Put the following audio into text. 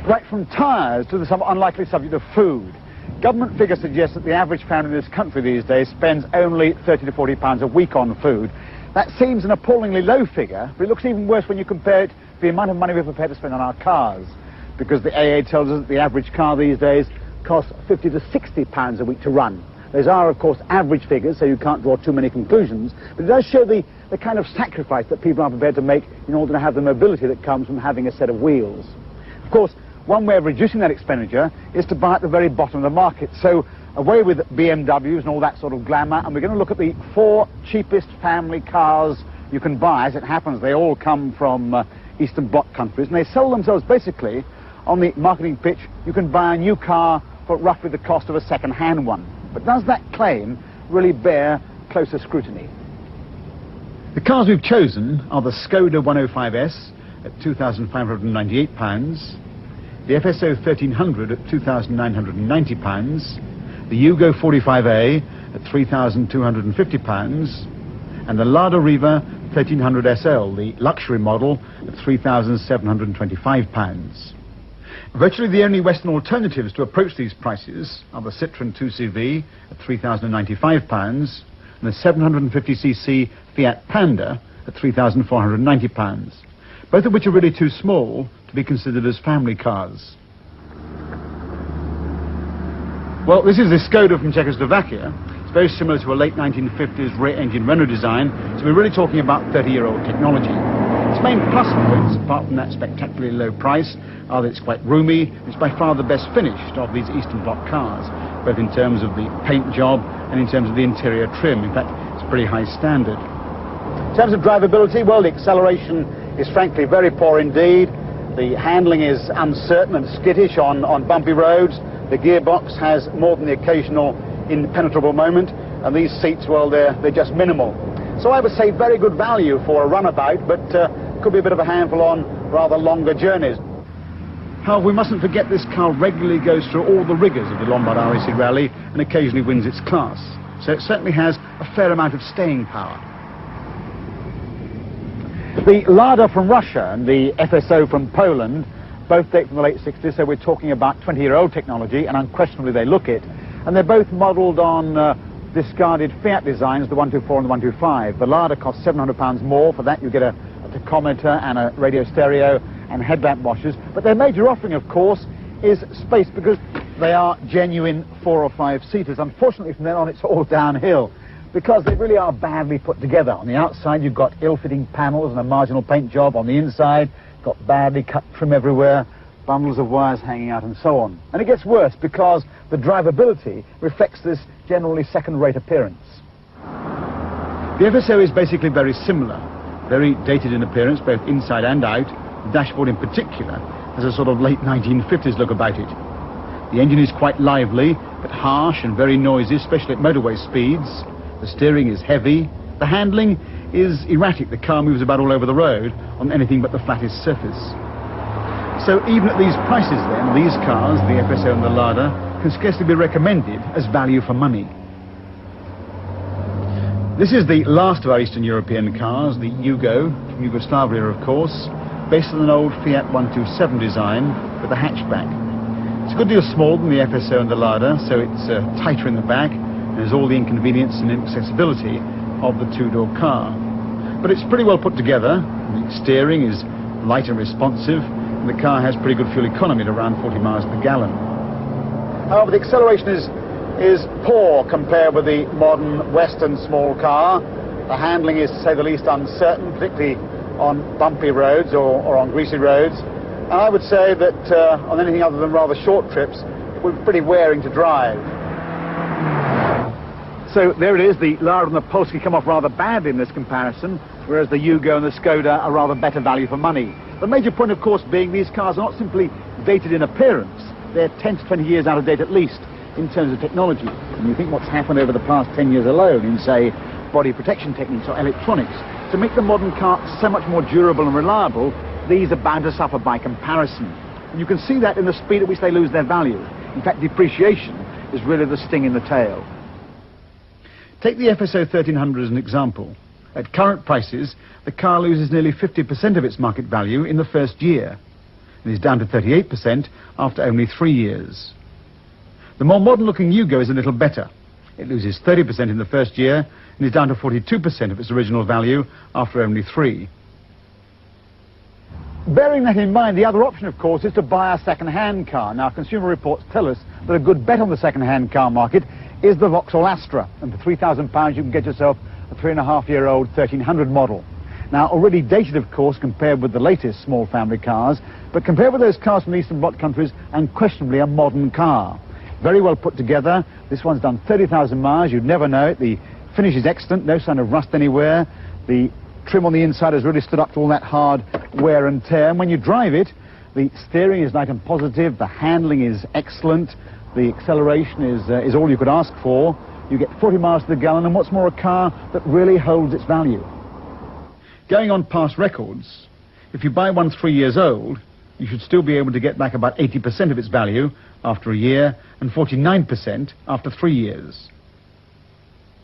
Right from tyres to the somewhat unlikely subject of food. Government figures suggest that the average family in this country these days spends only £30 to £40 a week on food. That seems an appallingly low figure, but it looks even worse when you compare it to the amount of money we're prepared to spend on our cars. Because the AA tells us that the average car these days costs £50 to £60 a week to run. Those are, of course, average figures, so you can't draw too many conclusions, but it does show the kind of sacrifice that people are prepared to make in order to have the mobility that comes from having a set of wheels. Of course, one way of reducing that expenditure is to buy at the very bottom of the market. So away with BMWs and all that sort of glamour, and we're going to look at the 4 cheapest family cars you can buy. As it happens, they all come from Eastern Bloc countries, and they sell themselves basically on the marketing pitch. You can buy a new car for roughly the cost of a second-hand one. But does that claim really bear closer scrutiny? The cars we've chosen are the Škoda 105S at £2,598, the FSO125 at £2,990, the Yugo 45A at £3,250, and the Lada Riva 1300 SL, the luxury model, at £3,725. Virtually the only Western alternatives to approach these prices are the Citroën 2CV at £3,095 and the 750cc Fiat Panda at £3,490, both of which are really too small to be considered as family cars. Well, this is the Škoda from Czechoslovakia. It's very similar to a late 1950s rear-engine Renault design, so we're really talking about 30-year-old technology. Its main plus points, apart from that spectacularly low price, are that it's quite roomy. It's by far the best finished of these Eastern Bloc cars, both in terms of the paint job and in terms of the interior trim. In fact, it's pretty high standard. In terms of drivability, well, the acceleration is frankly very poor indeed. The handling is uncertain and skittish on bumpy roads. The gearbox has more than the occasional impenetrable moment, and these seats, well, they're just minimal. So I would say very good value for a runabout, but could be a bit of a handful on rather longer journeys. However, we mustn't forget this car regularly goes through all the rigours of the Lombard RAC Rally and occasionally wins its class. So it certainly has a fair amount of staying power. The Lada from Russia and the FSO from Poland both date from the late 60s, so we're talking about 20-year-old technology, and unquestionably they look it. And they're both modelled on discarded Fiat designs, the 124 and the 125. The Lada costs £700 more. For that you get a tachometer and a radio stereo and headlamp washers. But their major offering, of course, is space, because they are genuine 4 or 5 seaters. Unfortunately, from then on it's all downhill, because they really are badly put together. On the outside you've got ill-fitting panels and a marginal paint job. On the inside you've got badly cut trim everywhere, bundles of wires hanging out and so on. And it gets worse because the drivability reflects this generally second-rate appearance. The FSO is basically very similar, very dated in appearance, both inside and out. The dashboard in particular has a sort of late 1950s look about it. The engine is quite lively, but harsh and very noisy, especially at motorway speeds. The steering is heavy. The handling is erratic. The car moves about all over the road on anything but the flattest surface. So even at these prices then, these cars, the FSO and the Lada, can scarcely be recommended as value for money. This is the last of our Eastern European cars, the Yugo, from Yugoslavia of course, based on an old Fiat 127 design with a hatchback. It's a good deal smaller than the FSO and the Lada, so it's tighter in the back and has all the inconvenience and inaccessibility of the two-door car. But it's pretty well put together. The steering is light and responsive, and the car has pretty good fuel economy at around 40 miles per gallon. However, the acceleration is poor compared with the modern Western small car. The handling is, to say the least, uncertain, particularly on bumpy roads or on greasy roads. And I would say that on anything other than rather short trips, it would be pretty wearing to drive. So there it is, the Lada and the Polski come off rather badly in this comparison, whereas the Yugo and the Škoda are rather better value for money. The major point, of course, being these cars are not simply dated in appearance, they're 10 to 20 years out of date at least in terms of technology. And you think what's happened over the past 10 years alone in, say, body protection techniques or electronics, to make the modern car so much more durable and reliable, these are bound to suffer by comparison. And you can see that in the speed at which they lose their value. In fact, depreciation is really the sting in the tail. Take the FSO 1300 as an example. At current prices, the car loses nearly 50% of its market value in the first year. and is down to 38% after only 3 years. The more modern-looking Yugo is a little better. It loses 30% in the first year and is down to 42% of its original value after only 3. Bearing that in mind, the other option, of course, is to buy a second-hand car. Now, Consumer Reports tell us that a good bet on the second-hand car market is the Vauxhall Astra, and for £3,000 you can get yourself a 3.5-year-old 1300 model. Now, already dated, of course, compared with the latest small family cars, but compared with those cars from the Eastern Bloc countries, unquestionably a modern car. Very well put together. This one's done 30,000 miles, you'd never know it. The finish is excellent, no sign of rust anywhere. The trim on the inside has really stood up to all that hard wear and tear. And when you drive it, the steering is light and positive, the handling is excellent, the acceleration is all you could ask for. You get 40 miles to the gallon, and what's more, a car that really holds its value. Going on past records, if you buy one 3 years old, you should still be able to get back about 80% of its value after a year and 49% after 3 years.